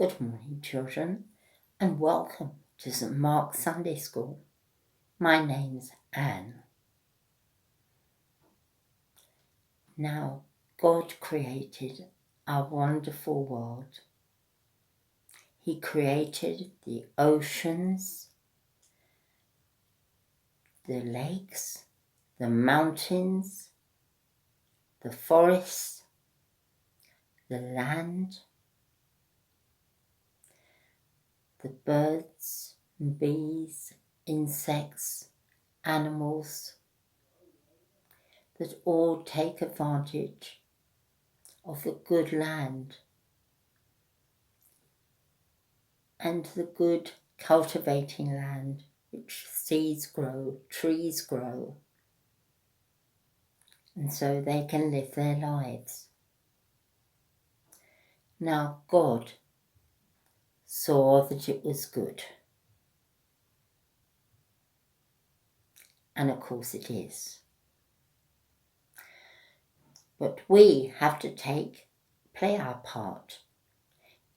Good morning, children, and welcome to St. Mark's Sunday School. My name's Anne. Now, God created our wonderful world. He created the oceans, the lakes, the mountains, the forests, the land, the birds and bees, insects, animals that all take advantage of the good land and the good cultivating land which seeds grow, trees grow, and so they can live their lives. Now God saw that it was good. And of course it is. But we have to play our part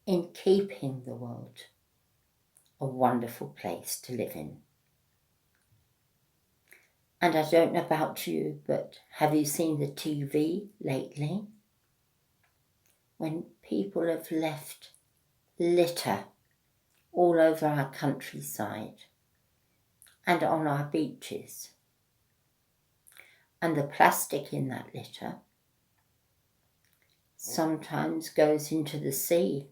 in keeping the world a wonderful place to live in. And I don't know about you, but have you seen the TV lately? When people have left litter all over our countryside and on our beaches. And the plastic in that litter sometimes goes into the sea,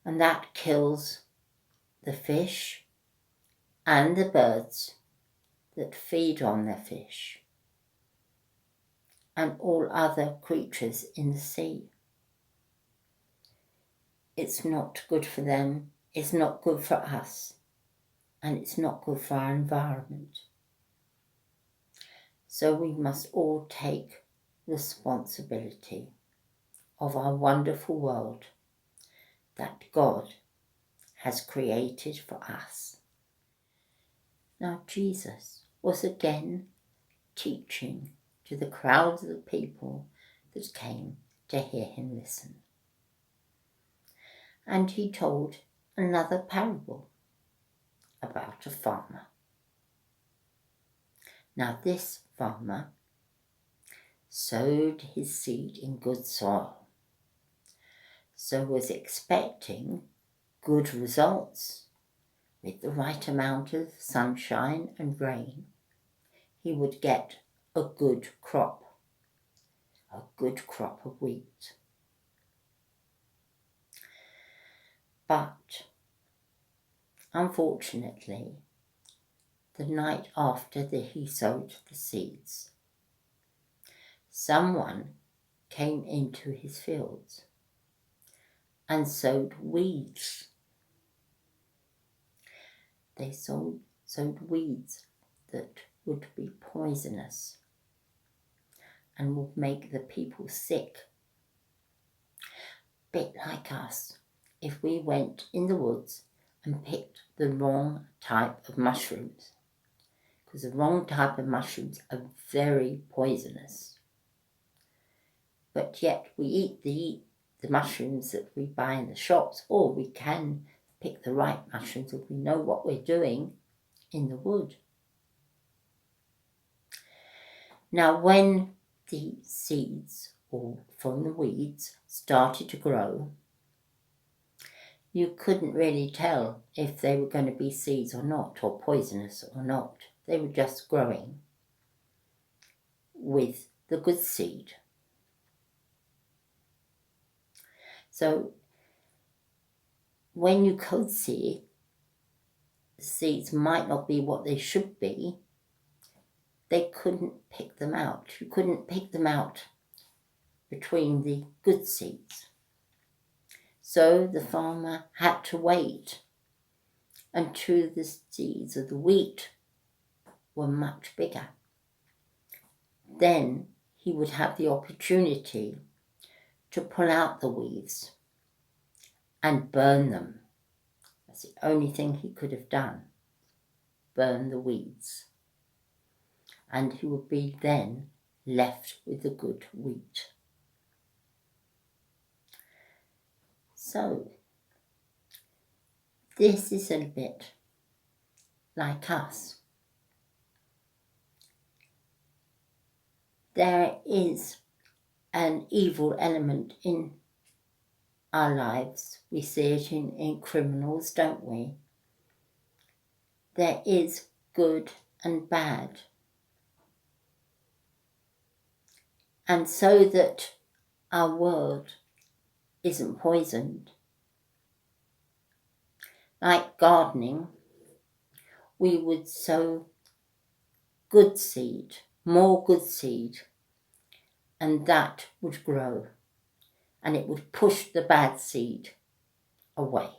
and that kills the fish and the birds that feed on the fish and all other creatures in the sea. It's not good for them, it's not good for us, and it's not good for our environment. So we must all take responsibility of our wonderful world that God has created for us. Now Jesus was again teaching to the crowds of people that came to hear him listen. And he told another parable about a farmer. Now this farmer sowed his seed in good soil, so was expecting good results with the right amount of sunshine and rain. He would get a good crop of wheat. But unfortunately, the night after he sowed the seeds, someone came into his fields and sowed weeds. They sowed weeds that would be poisonous and would make the people sick. Bit like us, if we went in the woods and picked the wrong type of mushrooms, because the wrong type of mushrooms are very poisonous. But yet we eat the mushrooms that we buy in the shops, or we can pick the right mushrooms if we know what we're doing in the wood. Now when the seeds from the weeds started to grow, you couldn't really tell if they were going to be seeds or not, or poisonous or not. They were just growing with the good seed. So when you could see the seeds might not be what they should be, they couldn't pick them out. You couldn't pick them out between the good seeds. So the farmer had to wait until the seeds of the wheat were much bigger. Then he would have the opportunity to pull out the weeds and burn them. That's the only thing he could have done, burn the weeds. And he would be then left with the good wheat. So this is a bit like us. There is an evil element in our lives. We see it in criminals, don't we? There is good and bad. And so that our world isn't poisoned, like gardening, we would sow good seed, more good seed, and that would grow, and it would push the bad seed away.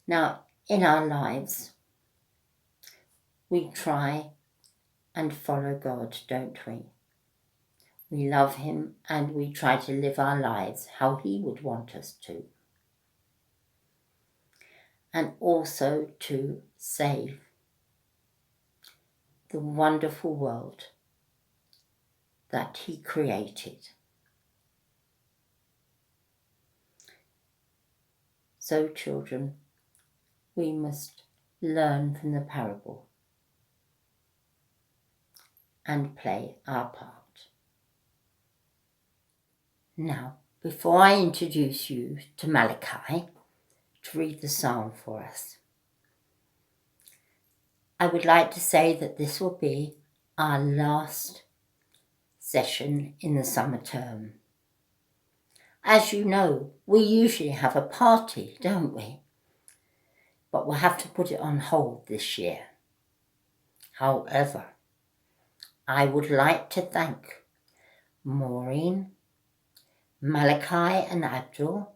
Now, in our lives, we try and follow God, don't we? We love him and we try to live our lives how he would want us to. And also to save the wonderful world that he created. So, children, we must learn from the parable and play our part. Now, before I introduce you to Malachi to read the psalm for us, I would like to say that this will be our last session in the summer term. As you know, we usually have a party, don't we? But we'll have to put it on hold this year. However, I would like to thank Maureen, Malachi and Abdul,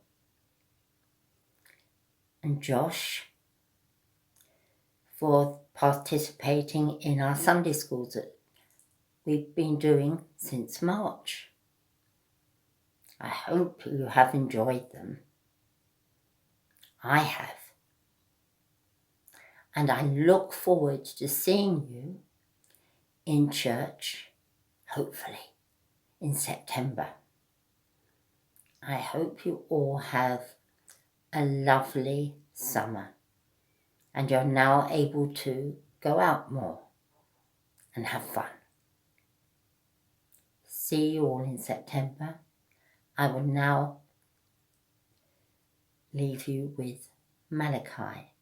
and Josh for participating in our Sunday schools that we've been doing since March. I hope you have enjoyed them. I have. And I look forward to seeing you in church, hopefully, in September. I hope you all have a lovely summer and you're now able to go out more and have fun. See you all in September. I will now leave you with Malachi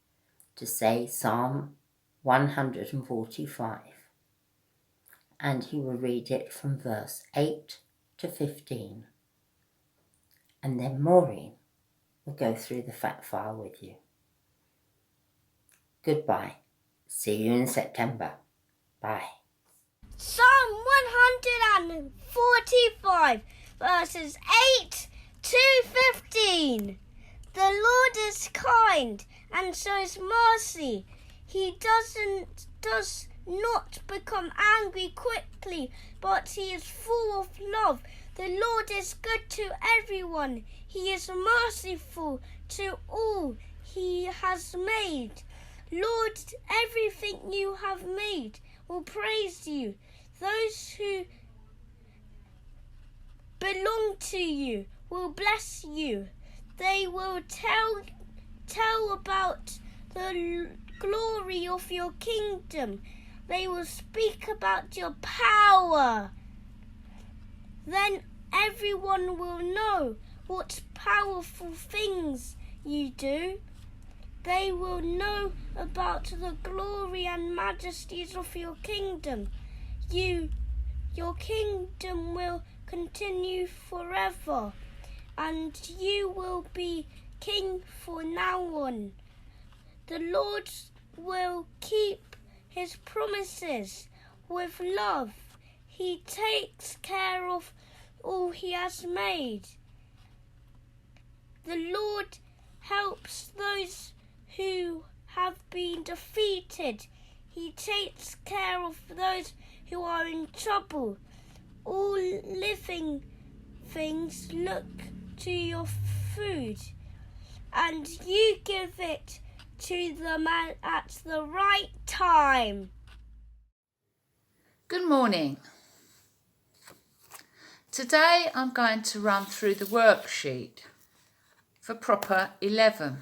to say Psalm 145, and he will read it from verse 8 to 15, and then Maureen will go through the fact file with you. Goodbye. See you in September. Bye. Psalm 145, verses 8 to 15. The Lord is kind and shows mercy. He does not become angry quickly, but he is full of love. The Lord is good to everyone. He is merciful to all he has made. Lord, everything you have made will praise you. Those who belong to you will bless you. They will tell about the glory of your kingdom. They will speak about your power. Then everyone will know what powerful things you do. They will know about the glory and majesties of your kingdom. Your kingdom will continue forever, and you will be king from now on. The Lord will keep his promises with love. He takes care of all he has made. The Lord helps those who have been defeated. He takes care of those who are in trouble. All living things look to your food, and you give it to them at the right time. Good morning. Today I'm going to run through the worksheet for proper 11.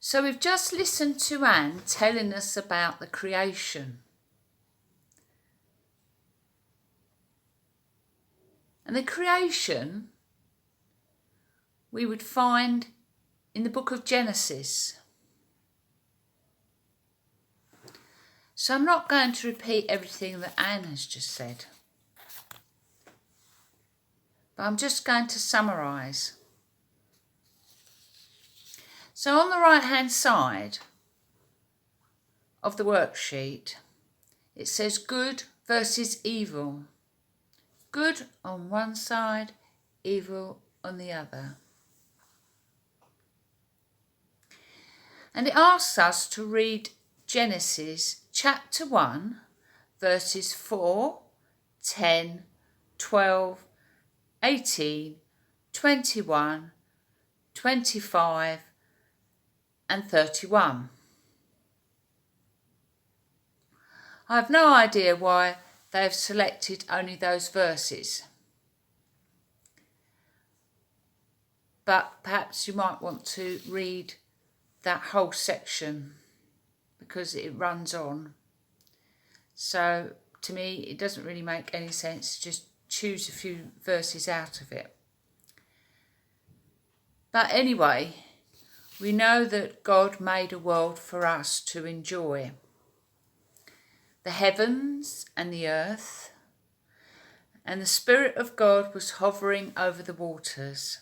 So we've just listened to Anne telling us about the creation. And the creation we would find in the book of Genesis. So I'm not going to repeat everything that Anne has just said, but I'm just going to summarise. So on the right hand side of the worksheet, it says good versus evil. Good on one side, evil on the other. And it asks us to read Genesis chapter 1, verses 4, 10, 12, 18, 21, 25 and 31. I have no idea why they have selected only those verses, but perhaps you might want to read that whole section because it runs on. So to me it doesn't really make any sense to just choose a few verses out of it. But anyway, we know that God made a world for us to enjoy. The heavens and the earth, and the Spirit of God was hovering over the waters.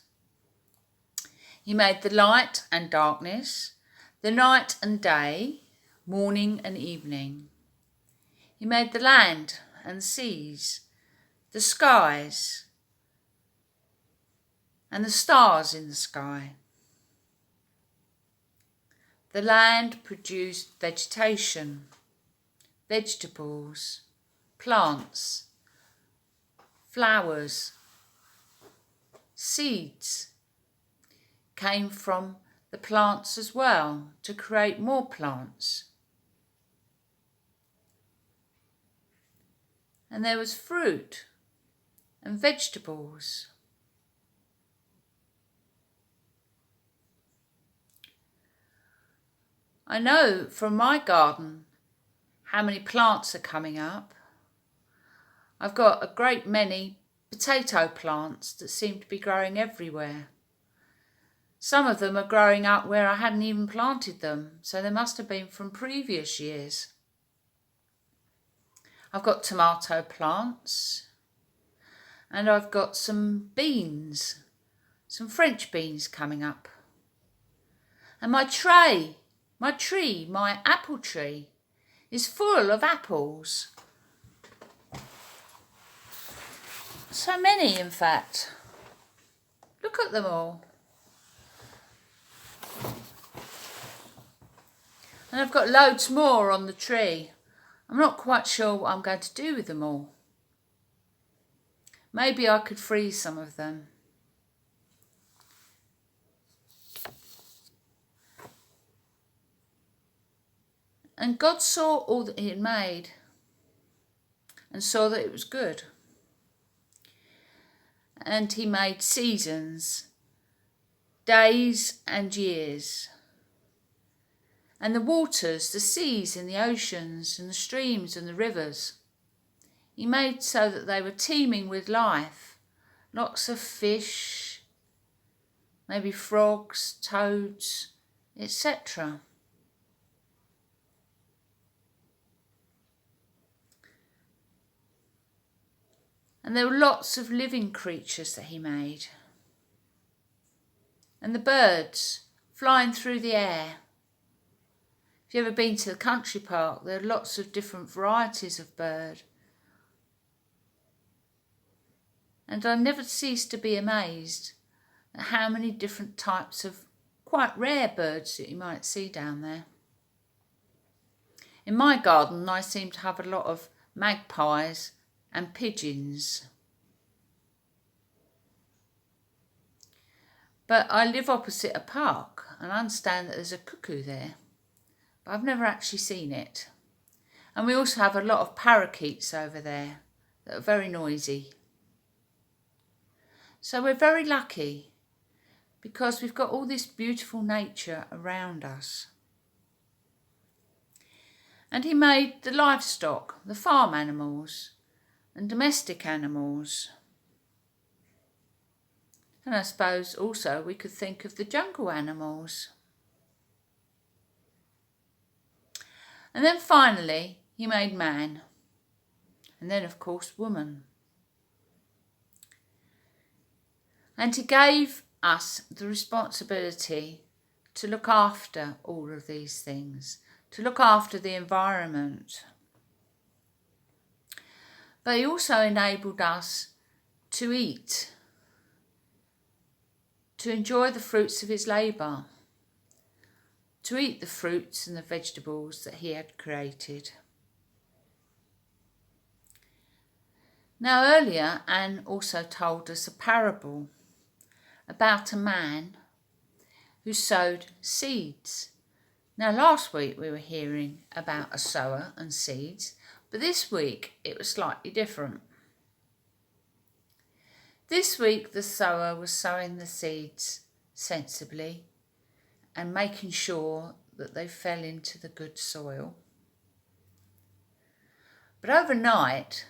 He made the light and darkness, the night and day, morning and evening. He made the land and seas, the skies, and the stars in the sky. The land produced vegetation, vegetables, plants, flowers, seeds came from the plants as well to create more plants. And there was fruit and vegetables. I know from my garden how many plants are coming up. I've got a great many potato plants that seem to be growing everywhere. Some of them are growing up where I hadn't even planted them, so they must have been from previous years. I've got tomato plants, and I've got some beans, some French beans coming up. And my apple tree is full of apples. So many, in fact. Look at them all. And I've got loads more on the tree. I'm not quite sure what I'm going to do with them all. Maybe I could freeze some of them. And God saw all that he had made and saw that it was good. And he made seasons, days and years. And the waters, the seas and the oceans and the streams and the rivers. He made so that they were teeming with life. Lots of fish, maybe frogs, toads, etc. And there were lots of living creatures that he made. And the birds flying through the air. If you've ever been to the country park, there are lots of different varieties of bird. And I never cease to be amazed at how many different types of quite rare birds that you might see down there. In my garden, I seem to have a lot of magpies and pigeons. But I live opposite a park and I understand that there's a cuckoo there, but I've never actually seen it. And we also have a lot of parakeets over there that are very noisy. So we're very lucky because we've got all this beautiful nature around us. And he made the livestock, the farm animals and domestic animals. And I suppose also we could think of the jungle animals. And then finally he made man. And then of course woman. And he gave us the responsibility to look after all of these things, to look after the environment. But he also enabled us to eat, to enjoy the fruits of his labour, to eat the fruits and the vegetables that he had created. Now earlier, Anne also told us a parable about a man who sowed seeds. Now last week we were hearing about a sower and seeds, but this week it was slightly different. This week the sower was sowing the seeds sensibly and making sure that they fell into the good soil. But overnight,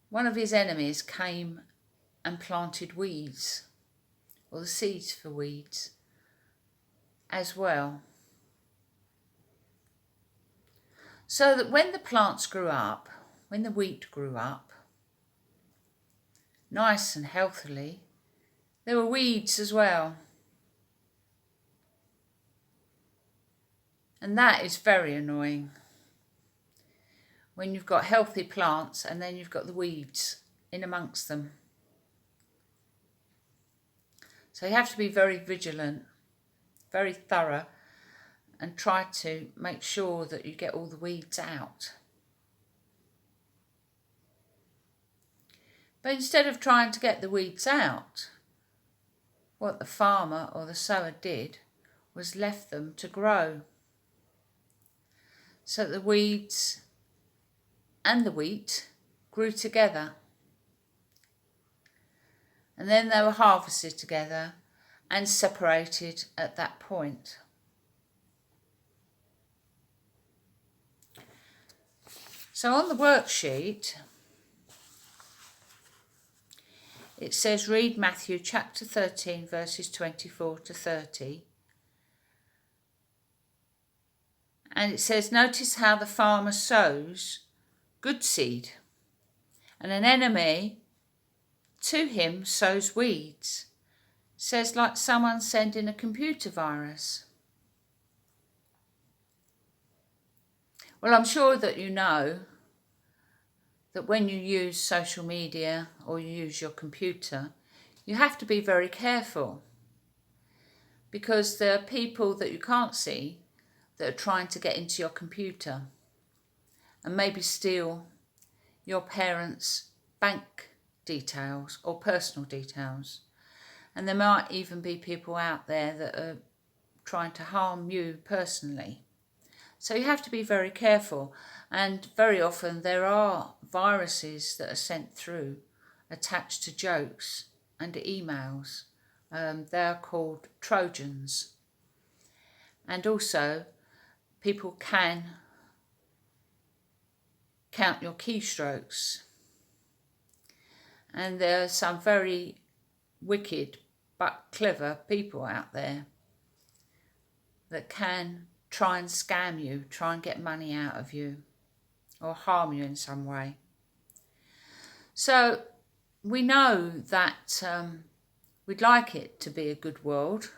one of his enemies came and planted weeds, or the seeds for weeds, as well. So that when the plants grew up, when the wheat grew up, nice and healthily, there were weeds as well. And that is very annoying. When you've got healthy plants and then you've got the weeds in amongst them. So you have to be very vigilant, very thorough, and try to make sure that you get all the weeds out. But instead of trying to get the weeds out, what the farmer or the sower did was left them to grow. So the weeds and the wheat grew together. And then they were harvested together and separated at that point. So on the worksheet, it says read Matthew chapter 13 verses 24 to 30. And it says, notice how the farmer sows good seed, and an enemy to him sows weeds. Says like someone sending a computer virus. Well, I'm sure that you know that when you use social media or you use your computer, you have to be very careful, because there are people that you can't see that are trying to get into your computer and maybe steal your parents' bank details or personal details. And there might even be people out there that are trying to harm you personally. So you have to be very careful. And very often there are viruses that are sent through attached to jokes and emails. They're called Trojans. And also people can count your keystrokes. And there are some very wicked but clever people out there that can try and scam you, try and get money out of you or harm you in some way. So we know that we'd like it to be a good world.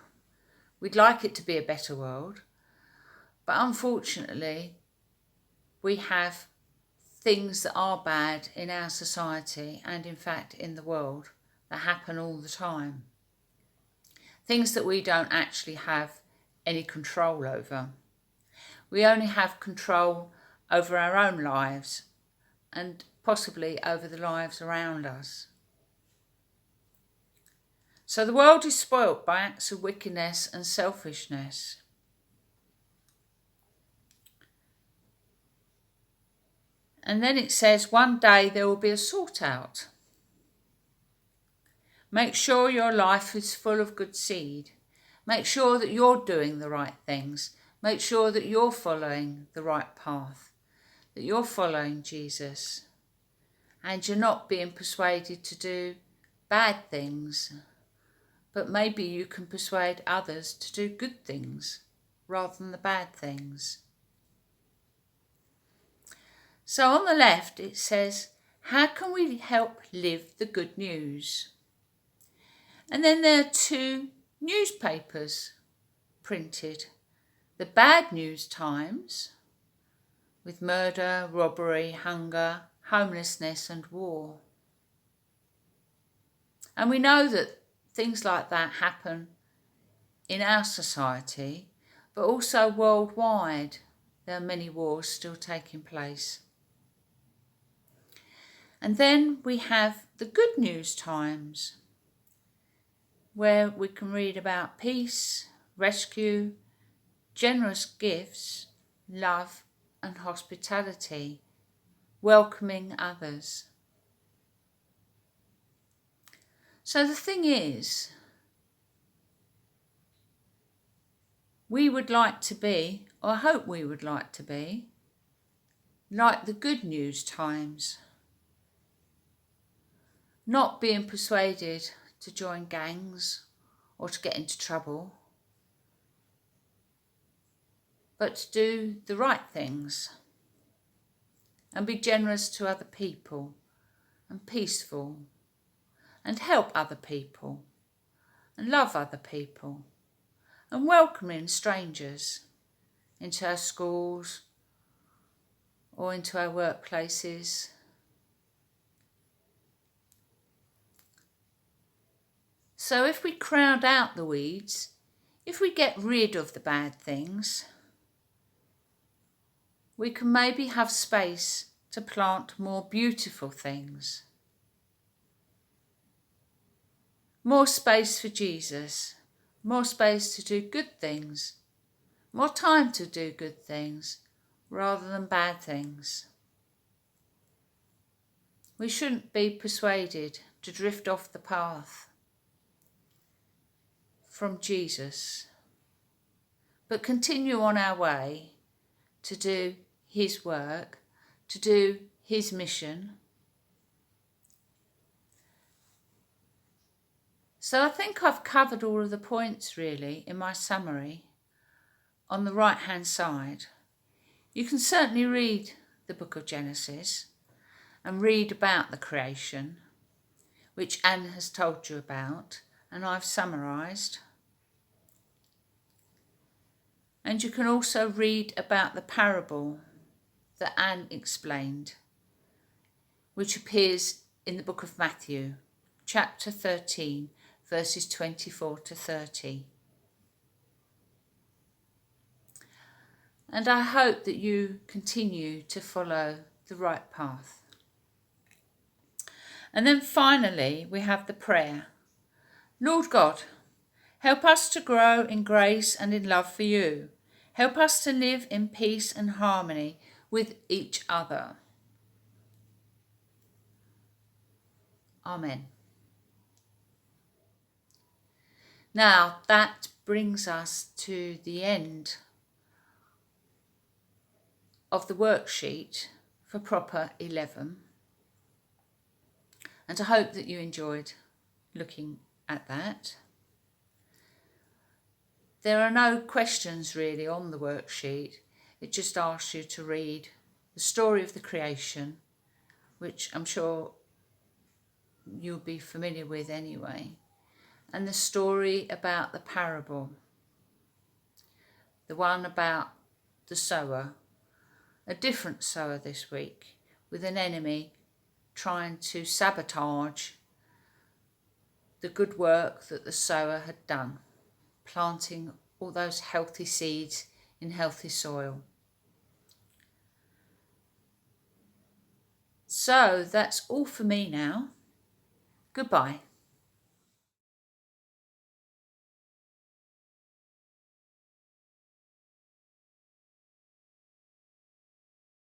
We'd like it to be a better world. But unfortunately, we have things that are bad in our society and in fact in the world that happen all the time. Things that we don't actually have any control over. We only have control over our own lives and possibly over the lives around us. So the world is spoilt by acts of wickedness and selfishness. And then it says one day there will be a sort out. Make sure your life is full of good seed. Make sure that you're doing the right things. Make sure that you're following the right path, that you're following Jesus, and you're not being persuaded to do bad things, but maybe you can persuade others to do good things rather than the bad things. So on the left it says, how can we help live the good news? And then there are 2 newspapers printed. The Bad News Times, with murder, robbery, hunger, homelessness and war. And we know that things like that happen in our society, but also worldwide. There are many wars still taking place. And then we have the Good News Times, where we can read about peace, rescue, generous gifts, love and hospitality, welcoming others. So the thing is, we would like to be, or hope we would like to be, like the Good News Times. Not being persuaded to join gangs or to get into trouble, but to do the right things and be generous to other people and peaceful and help other people and love other people and welcoming strangers into our schools or into our workplaces. So if we crowd out the weeds, if we get rid of the bad things, we can maybe have space to plant more beautiful things. More space for Jesus, more space to do good things, more time to do good things rather than bad things. We shouldn't be persuaded to drift off the path from Jesus, but continue on our way to do his work, to do his mission. So I think I've covered all of the points really in my summary on the right hand side. You can certainly read the book of Genesis and read about the creation, which Anne has told you about and I've summarised. And you can also read about the parable that Anne explained, which appears in the book of Matthew, chapter 13, verses 24 to 30. And I hope that you continue to follow the right path. And then finally, we have the prayer. Lord God, help us to grow in grace and in love for you. Help us to live in peace and harmony with each other. Amen. Now that brings us to the end of the worksheet for Proper 11. And I hope that you enjoyed looking at that. There are no questions really on the worksheet. It just asks you to read the story of the creation, which I'm sure you'll be familiar with anyway, and the story about the parable, the one about the sower, a different sower this week, with an enemy trying to sabotage the good work that the sower had done, planting all those healthy seeds in healthy soil. So that's all for me now. Goodbye.